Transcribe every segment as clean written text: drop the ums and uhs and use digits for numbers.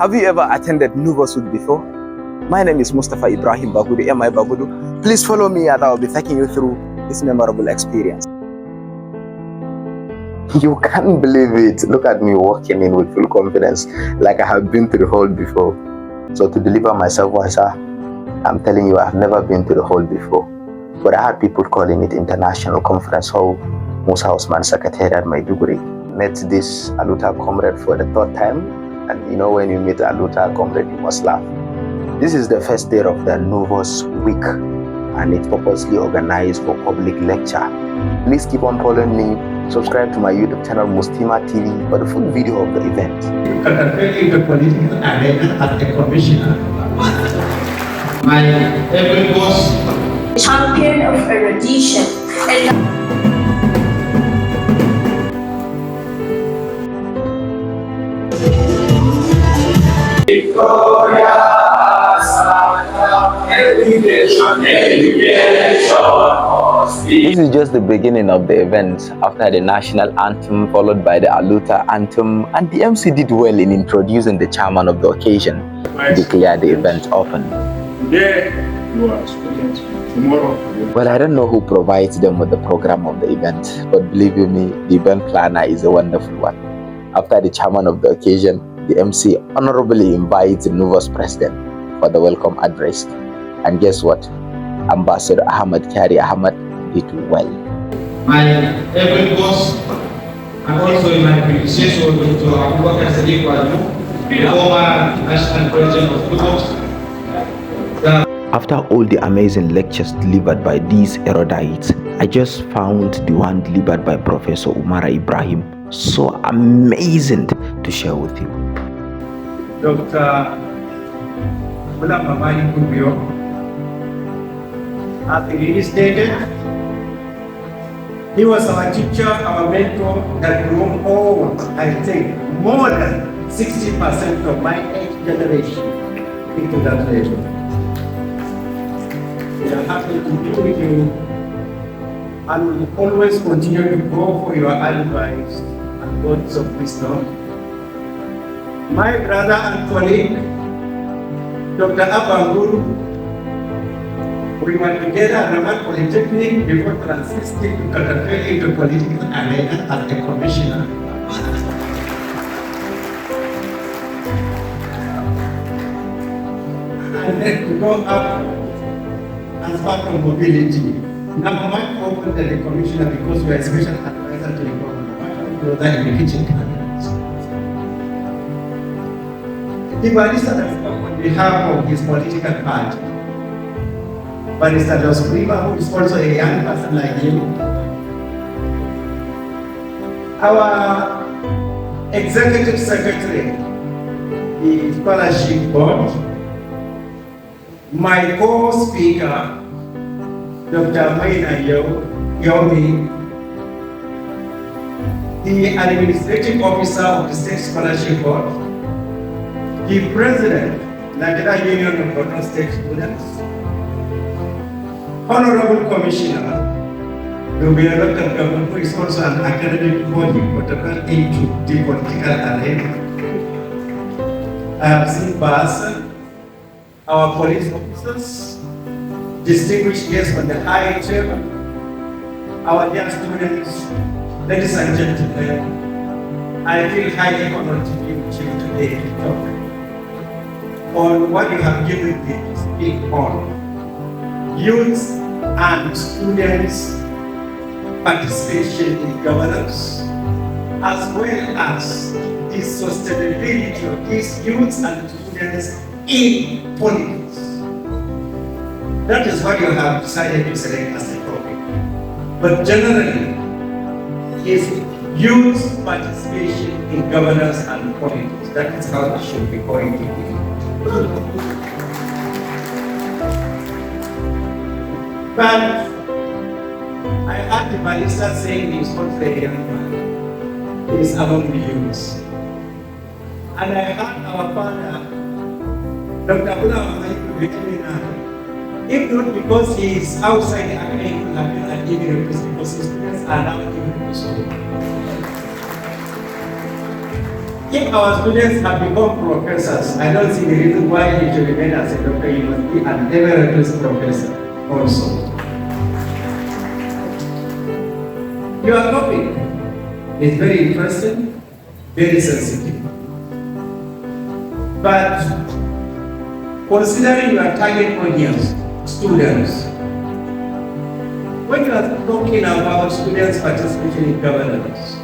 Have you ever attended NUBOSS before? My name is Mustafa Ibrahim Bagudu, MI Bagudu. Please follow me and I'll be taking you through this memorable experience. You can't believe it. Look at me walking in with full confidence, like I have been to the hall before. So to deliver myself wiser, I'm telling you, I've never been to the hall before. But I had people calling it International Conference Hall, Musa Osman Secretary at Maiduguri. Met this Aluta comrade for the third time. And you know, when you meet Aluta comrade, you must laugh. This is the first day of the NUBOSS week, and it's purposely organized for public lecture. Please keep on following me. Subscribe to my YouTube channel Mustima TV for the full video of the event. The political arena as a commissioner. My every boss, champion of erudition and This is just the beginning of the event. After the national anthem, followed by the Aluta anthem, and the MC did well in introducing the chairman of the occasion to declare the event open. Today, you are students. Tomorrow. Well, I don't know who provides them with the program of the event, but believe you me, the event planner is a wonderful one. After the chairman of the occasion, the MC honorably invites the NUBOSS president for the welcome address. And guess what? Ambassador Ahmad Kari Ahmad did well. my every boss, and also in my predecessor, Dr. Abubakar Sadiq Wadu, former national president of NUBOSS. After all the amazing lectures delivered by these erudites, I just found the one delivered by Professor Umar Ibrahim so amazing to share with you. Dr. Mamani Kubio, as he stated, he was our teacher, our mentor, that grew over, I think, more than 60% of my age generation into that level. We are happy to be with you and will always continue to go for your advice and words of wisdom. My brother and colleague, Dr. Abanguru, we were together at Ramat Polytechnic before transitioning to Katapeli into political arena as a commissioner. And then to go up as part of mobility. Now, my focus as a commissioner, because we are a special advisor to the government, my focus in the kitchen cabinet. The barrister has come on behalf of his political party. Barrister Jos Prima, who is also a young person like you. Our executive secretary, the scholarship board, my co-speaker, Dr. Maina Yomi, the administrative officer of the State Scholarship Board, the president, Nigeria Union of Borno State Students, Honorable Commissioner, the local government, who is also an academic body, but into the political arena. I have seen BAS, our police officers, distinguished guests on the high table, our dear students, ladies and gentlemen, I feel highly honored to be with you today to talk on what you have given me to speak on. Youth and students' participation in governance, as well as the sustainability of these youths and students in politics. That is what you have decided to select as a topic. But generally, is youth participation in governance and politics. That is how it should be going to be. But I heard the barrister saying he's not very young man. He is among the youths. And I heard our father, Dr. Abula, if not because he is outside the academy, he would have been an ignorant because his students are now ignorant. If our students have become professors, I don't see the reason why they should remain as a doctor. You must be an emeritus professor also. Your topic is very interesting, very sensitive. But considering your target audience, students, when you are talking about students' participation in governance,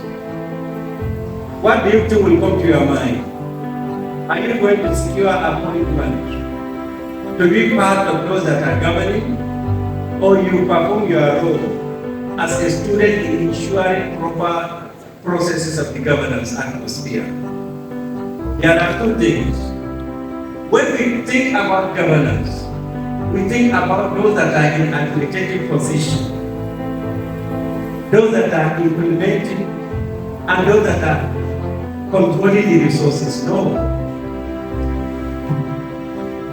what do you think will come to your mind? Are you going to secure appointment to be part of those that are governing, or you perform your role as a student in ensuring proper processes of the governance atmosphere? There are two things. When we think about governance, we think about those that are in authoritative position, those that are implementing, and those that are controlling the resources. No.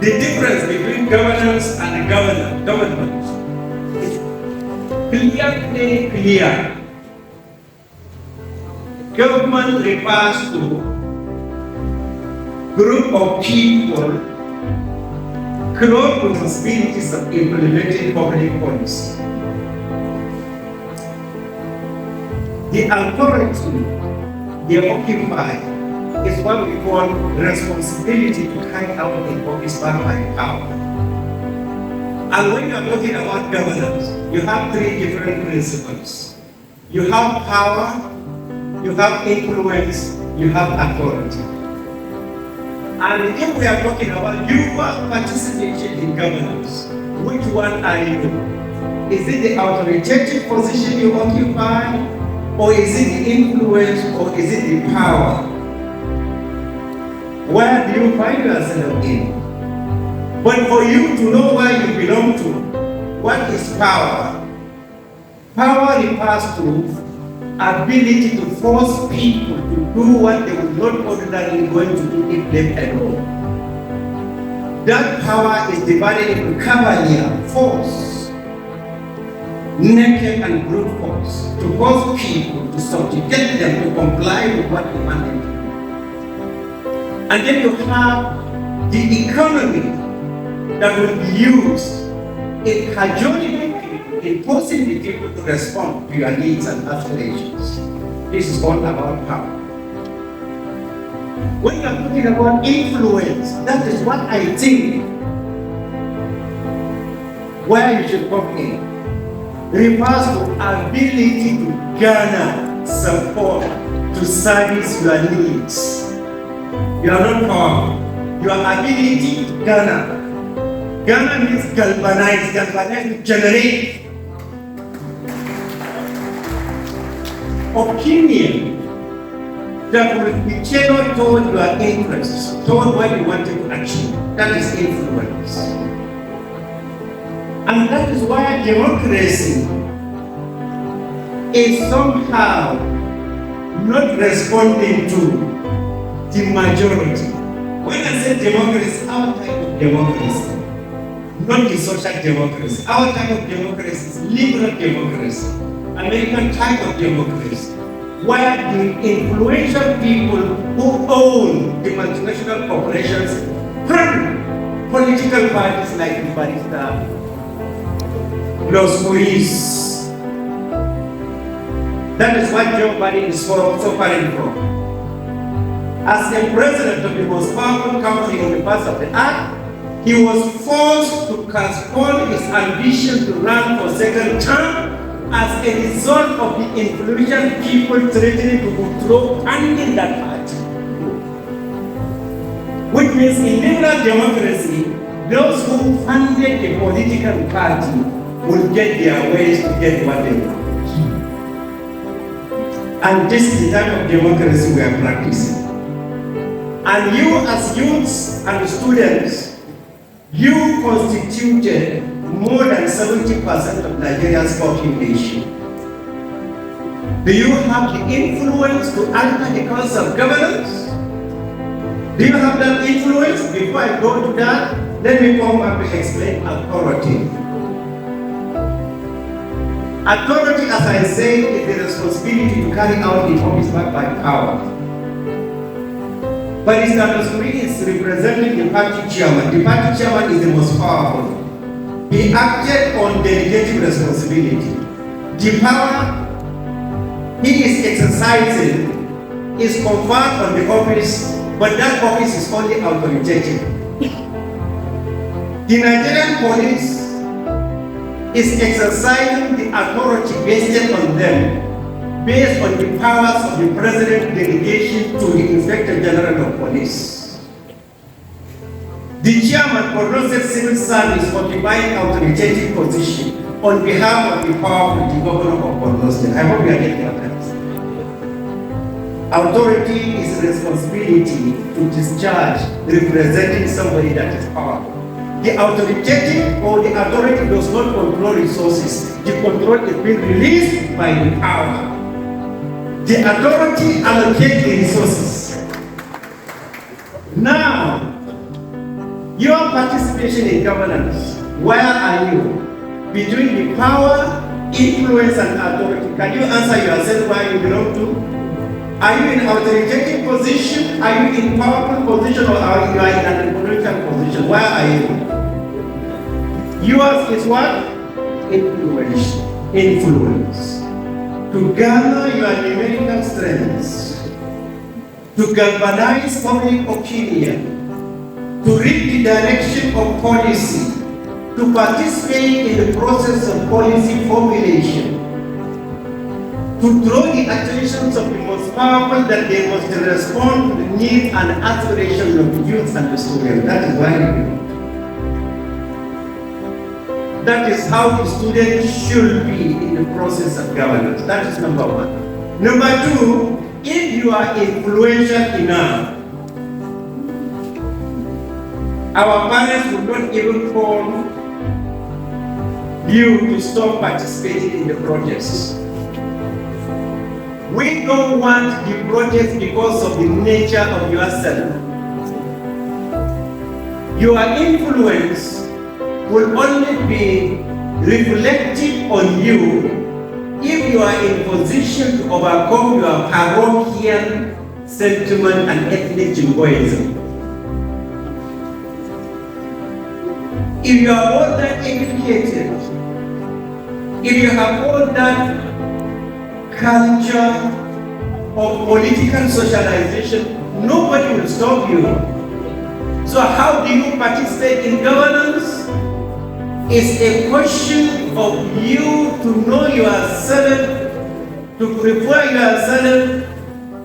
The difference between governance and government is clearly clear. Government refers to group of people clothed with responsibilities of implementing public policy. The authority they occupy is what we call responsibility to carry out the office by power. And when you are talking about governance, you have three different principles. You have power, you have influence, you have authority. And if we are talking about your participation in governance, which one are you? Is it the authoritative position you occupy, or is it the influence, or is it the power? Where do you find yourself in? But for you to know where you belong to, what is power? Power refers to ability to force people to do what they would not ordinarily going to do if left alone. That power is divided into cavalier, force, naked and brute force, to force people, to subjugate them, to comply with what you want them to do. And then you have the economy that will be used in cajoling people, in forcing the people to respond to your needs and aspirations. This is all about power. When you are talking about influence, that is what I think where you should come in. Refers to ability to garner support to service your needs. You are not powerful. Your ability to garner. Garner means galvanize. Galvanize means generate opinion that will be tailored toward your interests, toward what you want to achieve. That is influence. And that is why democracy is somehow not responding to the majority. When I say democracy, our type of democracy, not the social democracy. Our type of democracy is liberal democracy, American type of democracy, where the influential people who own the multinational corporations run political parties like the Barista, Los Police. That is what Joe Biden is suffering from. As a president of the most powerful country on the face of the earth, he was forced to postpone his ambition to run for second term as a result of the influential people threatening to withdraw funding that party. Which means in liberal democracy, those who funded the political party will get their ways to get what they want. And this is the type of democracy we are practicing. And you as youths and students, you constituted more than 70% of Nigeria's population. Do you have the influence to alter the course of governance? Do you have that influence? Before I go to that, let me come back to explain authority. Authority, as I say, is the responsibility to carry out the office backed by power. But Mr. Suri is representing the party chairman. The party chairman is the most powerful. He acted on delegated responsibility. The power he is exercising is conferred on the office, but that office is only authoritative. The Nigerian police is exercising the authority vested on them based on the powers of the President delegation to the Inspector General of Police. The chairman of Borno State Civil Service occupying authoritative position on behalf of the powerful the governor of Borno State. I hope you are getting that. Authority is responsibility to discharge representing somebody that is powerful. The authoritative or the authority does not control resources. The control is being released by the power. The authority allocates the resources. Now, your participation in governance, where are you? Between the power, influence, and authority. Can you answer yourself where you belong to? Are you in authoritative position? Are you in powerful position, or are you in an influential position? Where are you? Yours is what? Influence. Influence. To gather your numerical strengths, to galvanize public opinion, to read the direction of policy, to participate in the process of policy formulation, to draw the attention of the most powerful that they must respond to the needs and aspirations of the youth and the students. That is why you do. That is how the student should be in the process of governance. That is number one. Number two, if you are influential enough, our parents would not even call you to stop participating in the projects. We don't want the project because of the nature of yourself. Your influence will only be reflective on you if you are in position to overcome your parochial sentiment and ethnic jingoism. If you are all that educated, if you have all that culture of political socialization, nobody will stop you. So how do you participate in governance? It's a question of you to know yourself, to prepare yourself,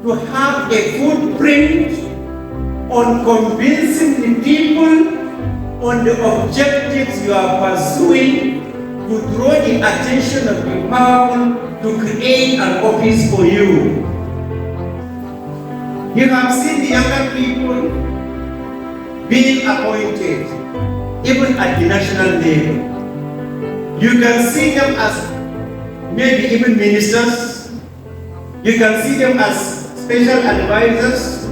to have a footprint on convincing the people on the objectives you are pursuing, to draw the attention of the powerful to create an office for you. You have seen the younger people being appointed, even at the national level. You can see them as maybe even ministers. You can see them as special advisors.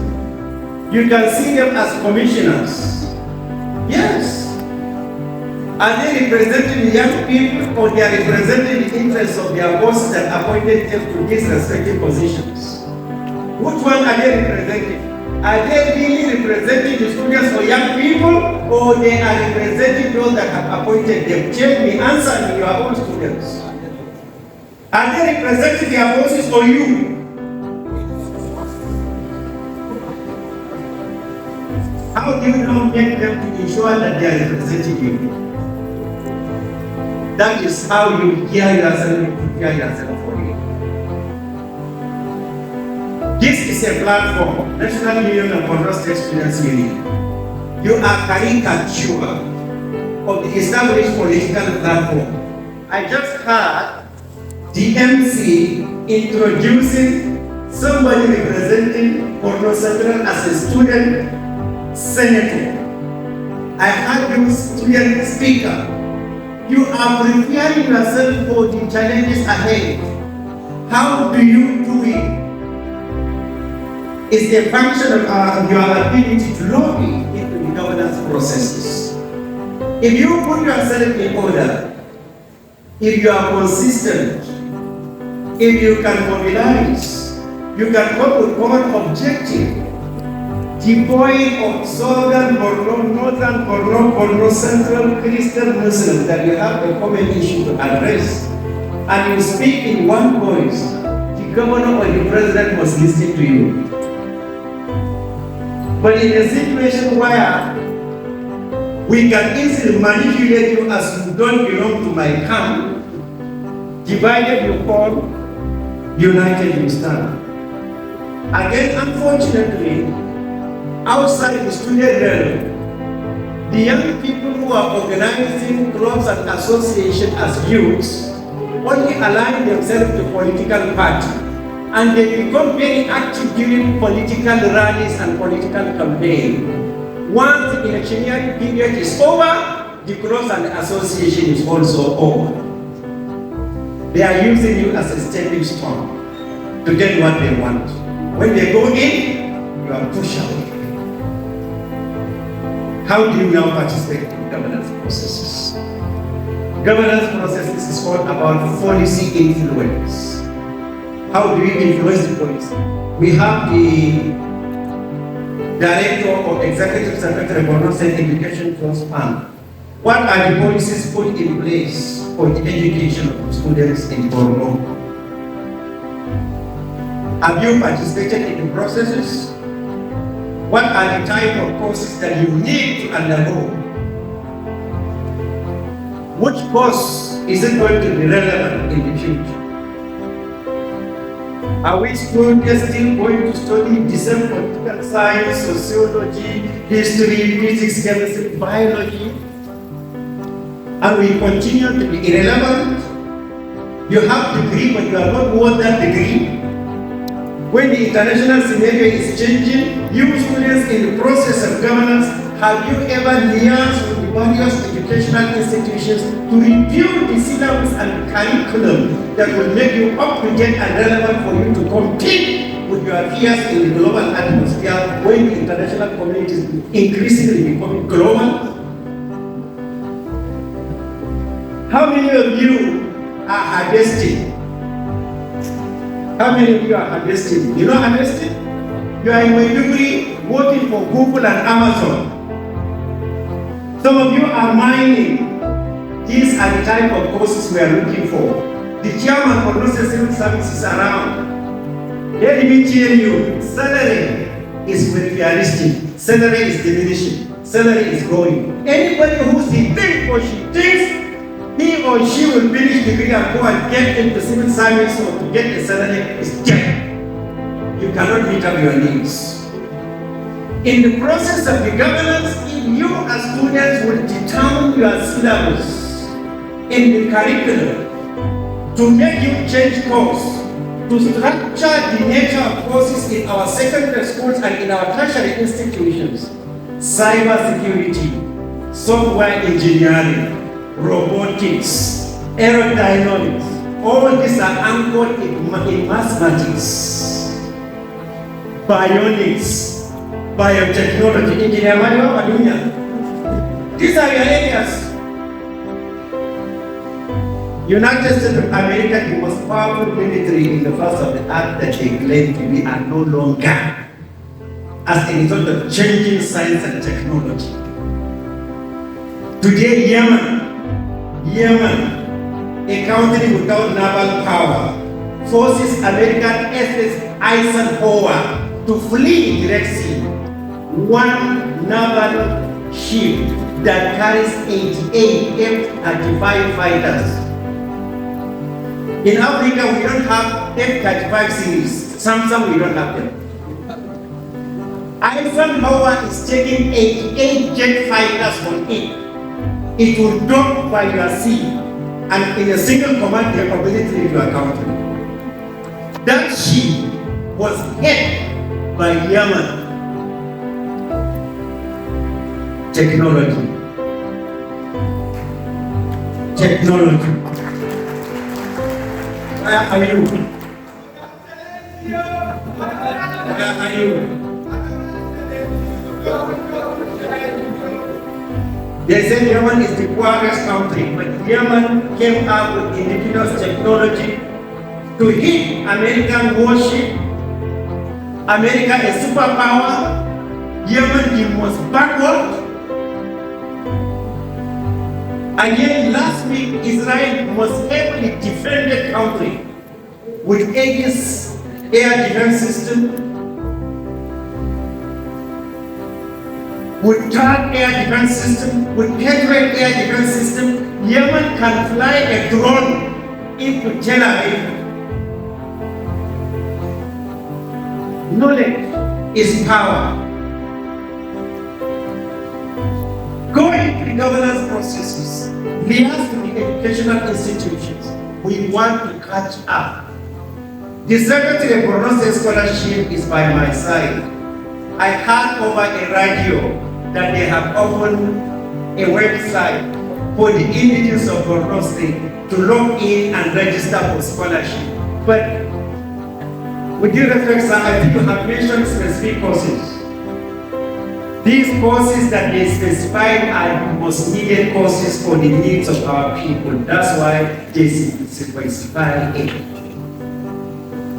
You can see them as commissioners. Yes. Are they representing the young people, or they are representing the interests of their bosses that appointed them to these respective positions? Which one are they representing? Are they really representing the students or young people, or they are representing those that have appointed them? Tell me, answer me, your own students. Are they representing their bosses or you? How do you now make them to ensure that they are representing you? That is how you gear yourself, you prepare yourself for it. This is a platform, National Union of Borno State Students Union. You are caricature of the established political platform. I just heard the MC introducing somebody representing Borno Central as a student senator. I heard you student speaker. You are preparing yourself for the challenges ahead. How do you do it? It's a function of your ability to lobby into the governance processes. If you put yourself in order, if you are consistent, if you can mobilize, you can come with common objective, devoid of southern Borno, northern Borno, Borno Central Christian Muslims, that you have a common issue to address, and you speak in one voice, the governor or the president must listen to you. But in a situation where we can easily manipulate you as you don't belong to my camp, divided you fall, united you stand. Again, unfortunately, outside the student realm, the young people who are organizing clubs and associations as youths only align themselves to political party, and they become very active during political rallies and political campaign. Once the electioneering period is over, the clubs and association is also over. They are using you as a stepping stone to get what they want. When they go in, you are pushed away. How do you now participate in governance processes? Governance processes is all about policy influence. How do you influence the policy? We have the Director or Executive Secretary for Borno State Education Trust Fund. What are the policies put in place for the education of students in Borno? Have you participated in the processes? What are the type of courses that you need to undergo? Which course is it going to be relevant in the future? Are we students still going to study the same political science, sociology, history, physics, chemistry, biology? And we continue to be irrelevant? You have degree, but you are not worth that degree. When the international scenario is changing, you students in the process of governance, have you ever liaised with the various educational institutions to review the syllabus and curriculum that will make you up to date and relevant for you to compete with your peers in the global atmosphere when the international community is increasingly becoming global? How many of you are harvesting? How many of you are harvesting? You know harvesting? You are in Maiduguri working for Google and Amazon. Some of you are mining. These are the type of courses we are looking for. The chairman for Borno Civil Services around. Let me tell you, salary is materialistic. Salary is diminishing. Salary is growing. Anybody who thinks or she thinks he or she will finish degree and go and get into civil service or to get a salary is dead. You cannot meet up your needs. In the process of the governance, if you as students will determine your syllabus in the curriculum to make you change course, to structure the nature of courses in our secondary schools and in our tertiary institutions, cyber security, software engineering, robotics, aerodynamics, all these are anchored in mathematics, bionics, biotechnology, engineering. These are your areas. United States of America, the most powerful military in the face of the earth that they claim to be, are no longer as a result of changing science and technology. Today, Yemen, a country without naval power, forces American SS Eisenhower to flee the Red Sea. One naval ship that carries 88 F-35 fighters. In Africa, we don't have F-35 series. Samsung, we don't have them. Eisenhower is taking 88 jet fighters on it. It will dock by your sea, and in a single command capability in your country. That ship was hit by Yemen. Technology. Where are you? Where are you? They said Yemen is the poorest country, but Yemen came up with indigenous technology to hit American warship, America a superpower, Yemen the most backward. And yet last week, Israel most heavily defended country with Aegis air defense system, with THAAD air defense system, with Patriot air defense system. Yemen can fly a drone into Tel Aviv. Knowledge is power. Going to the governance processes, liaise with the educational institutions. We want to catch up. The Secretary of Borno State Scholarship is by my side. I heard over a radio that they have opened a website for the indigenous of Borno State to log in and register for scholarship. But with due respect, sir, I think you have mentioned specific courses. These courses that they specified are the most needed courses for the needs of our people. That's why they specify it.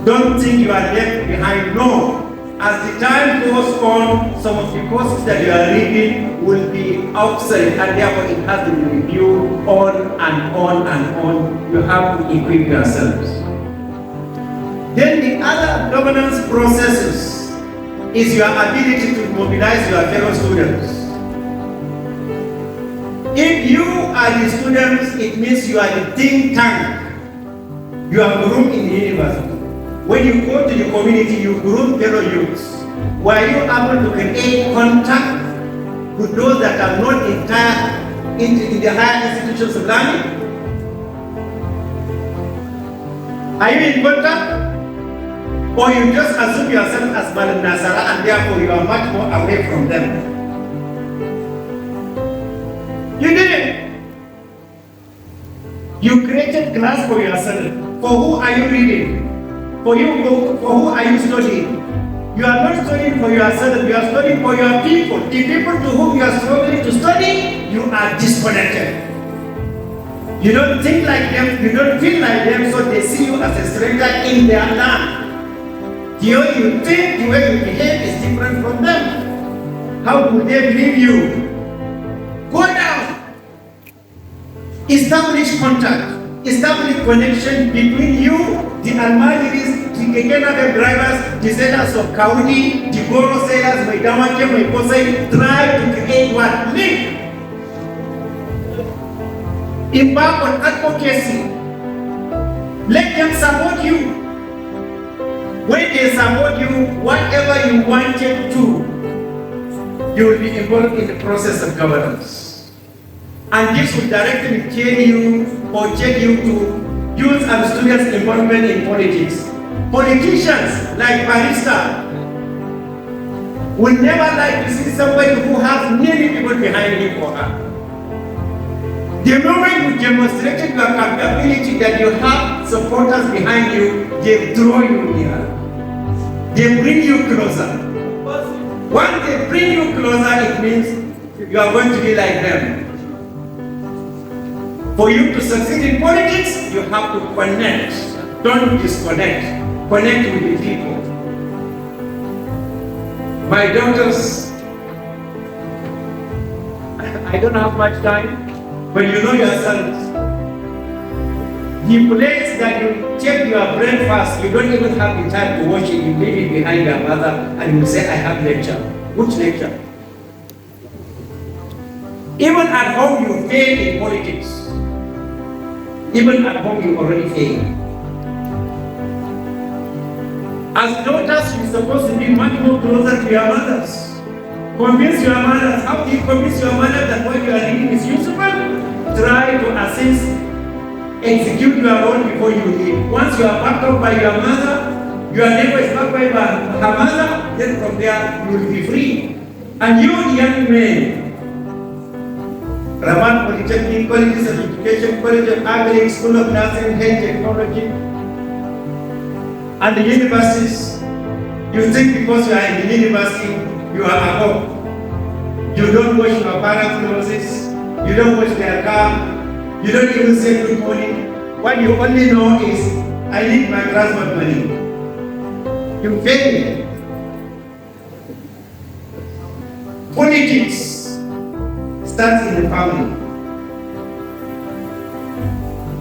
Don't think you are left behind. No. As the time goes on, some of the courses that you are reading will be obsolete, and therefore it has to be reviewed on and on and on. You have to equip yourselves. Then the other governance processes is your ability to mobilize your fellow students. If you are the students, it means you are the think tank. You are groomed in the university. When you go to the community, you groom fellow youths. Were you able to create contact with those that are not in the higher institutions of learning? Are you in contact? Or you just assume yourself as Malam Nasara and therefore you are much more away from them? You didn't. You created class for yourself. For who are you reading? For who are you studying? You are not studying for yourself, you are studying for your people. The people to whom you are struggling to study, you are disconnected. You don't think like them, you don't feel like them, so they see you as a stranger in their land. The way you think, the way you behave is different from them. How could they believe you? Go down. Establish contact. Establish connection between you, the Almajiris, the Kekenabel drivers, the sellers of Kaudi, the Goro sellers, my Damake, my Kosei. Try to create what? Link. Embark on advocacy. Let them support you. When they support you, whatever you wanted to, you will be involved in the process of governance. And this will directly tell you or take you to youth and students' involvement in politics. Politicians like Barrister would never like to see somebody who has many people behind him or her. The moment you demonstrated your capability that you have supporters behind you, they draw you near. They bring you closer. Once they bring you closer, it means you are going to be like them. For you to succeed in politics, you have to connect. Don't disconnect. Connect with the people. My daughters, I don't have much time, but you know yourselves. The place that you take your breakfast, you don't even have the time to wash it, you leave it behind your mother and you say, I have lecture. Which lecture? Even at home you fail in politics. Even at home you already fail. As daughters, you're supposed to be much more closer to your mothers. Convince your mothers. How do you convince your mother that what you are reading is useful? Try to assist. Execute your role before you leave. Once you are backed up by your mother, your neighbor is backed by her mother, then from there you will be free. And you, the young men, Raman Polytechnic, Colleges of Education, College of Agri, School of Nursing, Health Technology, and the universities, you think because you are in the university, you are above. You don't wash your parents' clothes, you don't wash their car, you don't even say good morning. What you only know is, I need my transport money. You fail. Politics starts in the family.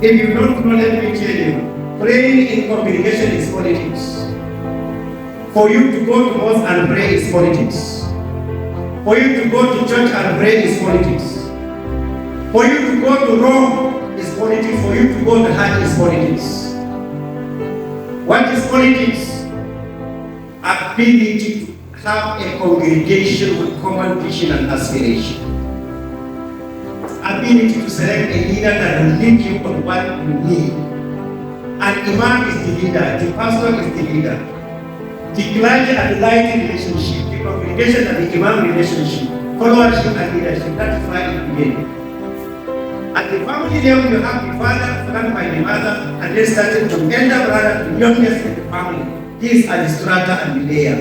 If you don't know, let me tell you, praying in congregation is politics. For you to go to mosque and pray is politics. For you to go to church and pray is politics. For you to go to Rome is politics. For you to go to Hajj is politics. What is politics? Ability to have a congregation with common vision and aspiration. Ability to select a leader that will lead you on what you need. An imam is the leader, the pastor is the leader. The clergy and the laity relationship, the congregation and the imam relationship, followership and leadership, that is why it began. At the family level, you have the father, followed by the mother, and then starting from elder brother to youngest in the family. These are the strata and the layer.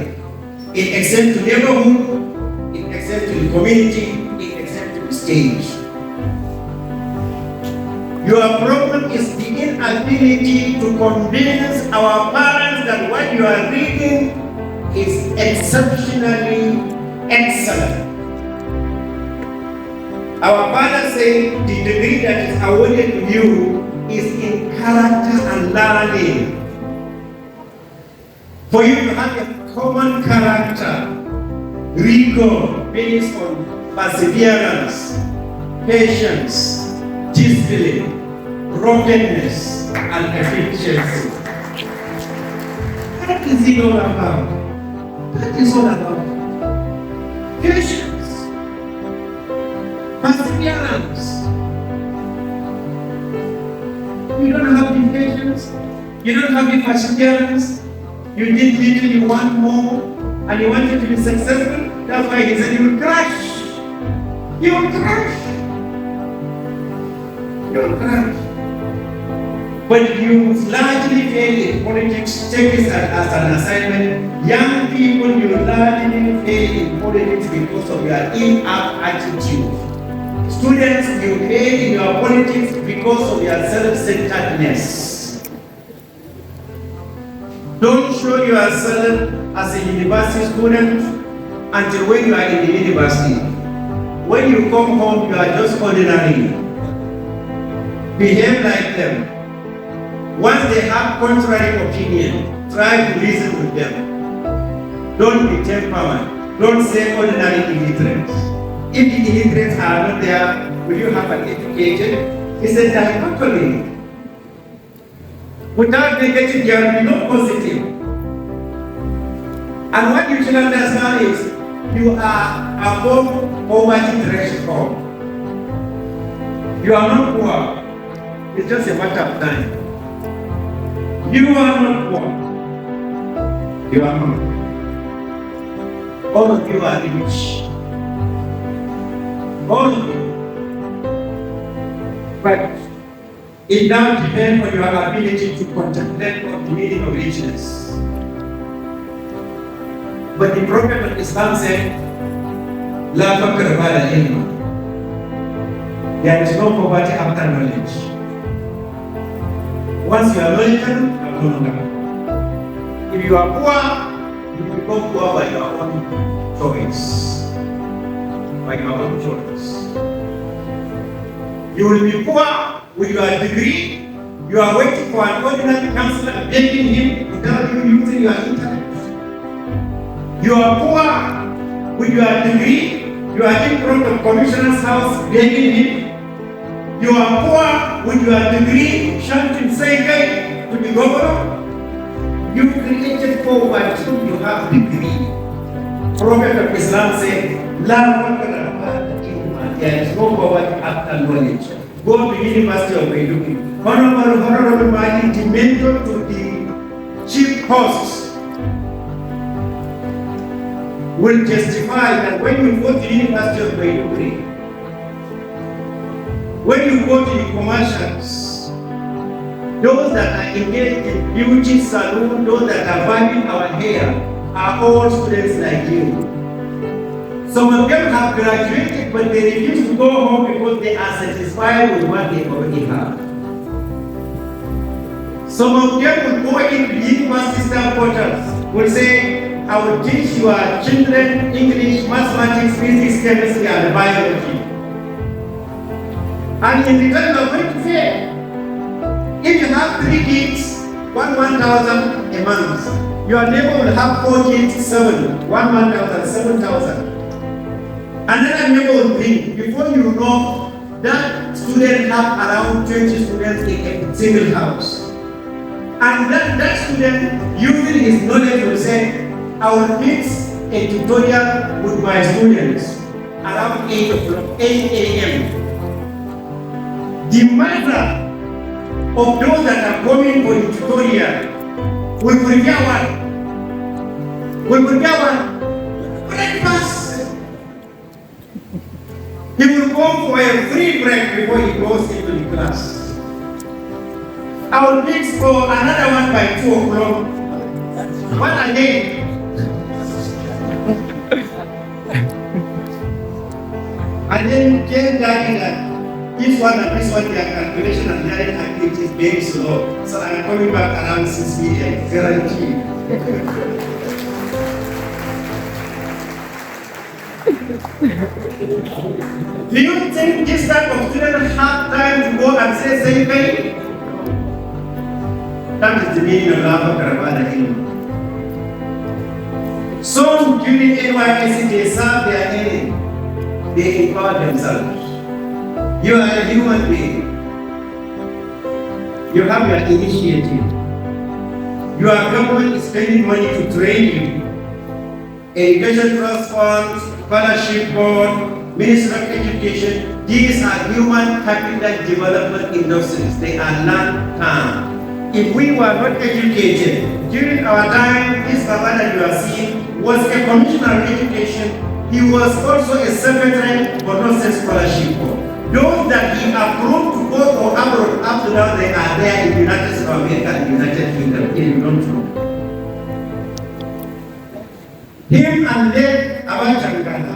It extends to neighborhood, it extends to the community, it extends to the stage. Your problem is the inability to convince our parents that what you are reading is exceptionally excellent. Our father said the degree that is awarded to you is in character and learning. For you to have a common character, rigor based on perseverance, patience, discipline, brokenness, and efficiency. That is it all about. That is all about patience, perseverance. You don't have the patience, you don't have the perseverance, you did little, you want more, and you want it to be successful. That's why he said you will crash. You will crash. You will crash. But you largely fail in politics. Take this as an assignment. Young people, you largely fail in politics because of your inept attitude. Students, you fail in your politics because of your self-centeredness. Don't show yourself as a university student until when you are in the university. When you come home, you are just ordinary. Behave like them. Once they have contrary opinion, try to reason with them. Don't be temperament. Don't say ordinary illiterates. If the illiterates are not there, will you have an educated? It's a dichotomy. Without negative, there will be no positive. And what you should understand is, you are above poverty threshold. You are not poor. It's just a matter of time. You are not poor. You are not. All of you are rich. All of you. But it now depends on your ability to contemplate on the meaning of richness. But the Prophet of Islam said, La faqra ba'da ilm. There is no poverty after knowledge. Once you are knowledgeable, you are no longer. If you are poor, you become poor by your own choice. By your own choice. You will be poor with your degree. You are waiting for an ordinary counselor begging him without you using your intellect. You are poor with your degree. You are in front of commissioner's house begging him. You are poor with your degree, chanting Sege to the governor. You created poverty, you have degree. Prophet of Islam said, there is no poverty after knowledge. Go to the University of Beirut. Honorable Mali, the mentor to the chief hosts, will testify that when you go to the University of Beirut, when you go to the commercials, those that are engaged in beauty salon, those that are barbing our hair, are all students like you. Some of them have graduated, but they refuse to go home because they are satisfied with what they already have. Some of them will go into the university staff quarters, will say, I will teach your children English, mathematics, physics, chemistry, and biology. And in return, I'm going to say, if you have 3 kids, 1,000 a month. Your neighbor will have 4 kids, 7, 1,000, 7,000. Another neighbor will bring. Before you know, that student have around 20 students in a single house. And that student, using his knowledge, will say, I will mix a tutorial with my students around 8 a.m. The mother of those that are coming for the tutorial will prepare one. Breakfast. He will go for a free break before he goes into the class. I will mix for another one by 2 o'clock. What again? And then Jane that this one and this one, their calculation and learning activity is very slow. So I'm coming back around 6 p.m. Guaranteed. Do you think this type of student have time to go and say same? That is the meaning of love of Karavana in. Some during NYSC they serve their enemy. They empower themselves. You are a human being. You have your initiative. Your government is spending money to train you. Education Trust Fund, Scholarship Board, Ministry of Education, these are human capital development industries. They are long-term. If we were not educated, during our time, this Baba that you are seeing was a commissioner of education. He was also a secretary for Nonsense Scholarship Board. Those that he approved to go to abroad, up to now they are there in the United States of America and the United Kingdom. If you don't know. Him and then Abachangana,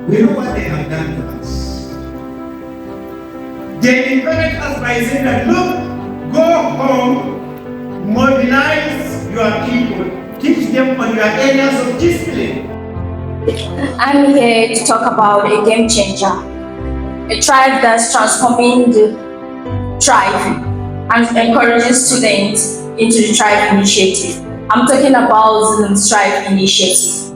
we know what they have done to us. They encourage us by saying that, look, go home, mobilize your people, teach them on your areas of discipline. I'm here to talk about a game changer, a tribe that's transforming the tribe and encouraging students into the tribe initiative. I'm talking about Zulu's tribe initiative.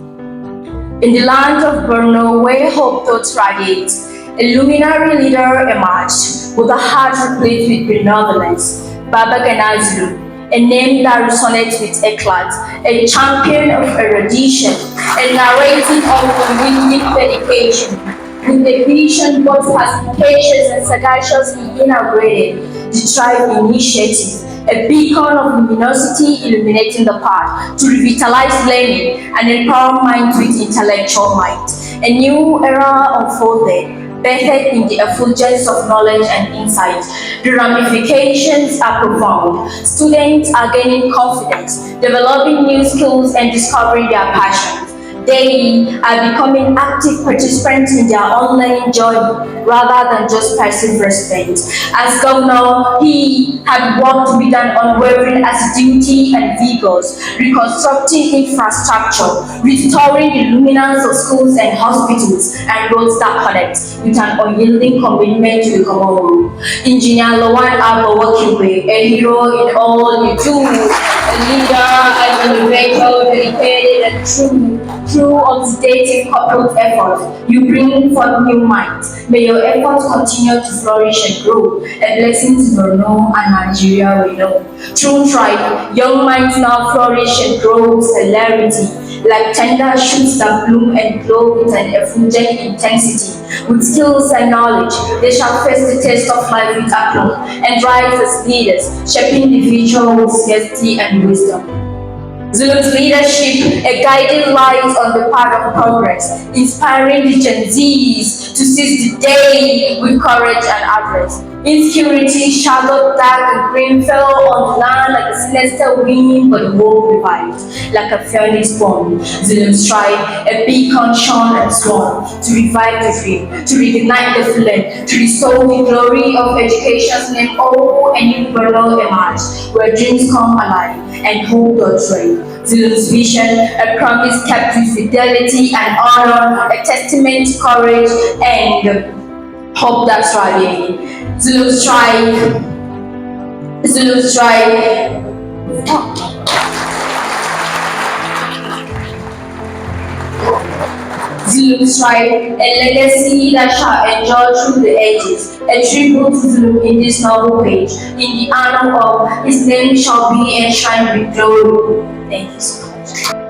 In the land of Borno, where hope thoughts radiate, a luminary leader emerged with a heart replete with benevolence, Baba Gana Zulu, a name that resonates with eclat, a champion of erudition, a narrative of unwilling dedication. With a vision both perspicacious and sagaciously inaugurated the tribe initiative, a beacon of luminosity illuminating the path to revitalize learning and empower minds with intellectual might. A new era unfolded, bathed in the effulgence of knowledge and insight. The ramifications are profound. Students are gaining confidence, developing new skills and discovering their passions. They are becoming active participants in their online journey rather than just passive recipients. As governor, he had work to be done unwavering assiduity and vigors, reconstructing infrastructure, restoring the luminance of schools and hospitals and roads that connect, with an unyielding commitment to the common rule. Engineer Lawan Abawakiwe, a hero in all you do, a leader, an innovator, dedicated and true. Through oxidative coupled effort, you bring forth new minds. May your efforts continue to flourish and grow. A blessing to Borno and Nigeria we know. True tribe, young minds now flourish and grow with celerity, like tender shoots that bloom and glow with an effulgent intensity. With skills and knowledge, they shall face the test of life with aplomb and rise as leaders, shaping the future with scarcity and wisdom. Zulu's leadership, a guiding light on the path of progress, inspiring the Gen Zs to seize the day with courage and address. Insecurity shadowed dark and green fell on the land like a celestial wind, but the world revived like a phoenix born. Zulus tried, a beacon shone and swung to revive the dream, to reignite the flame, to restore the glory of education's name. Oh, a new world emerged, where dreams come alive and hope does reign. Zulus vision, a promise kept with fidelity and honor, a testament to courage and hope that's thriving. Zulus strive. Zulus strive. Zulus strive, a legacy that shall endure through the ages, a tribute to Zulu in this novel page. In the honor of his name shall be enshrined with glory. Thank you so much.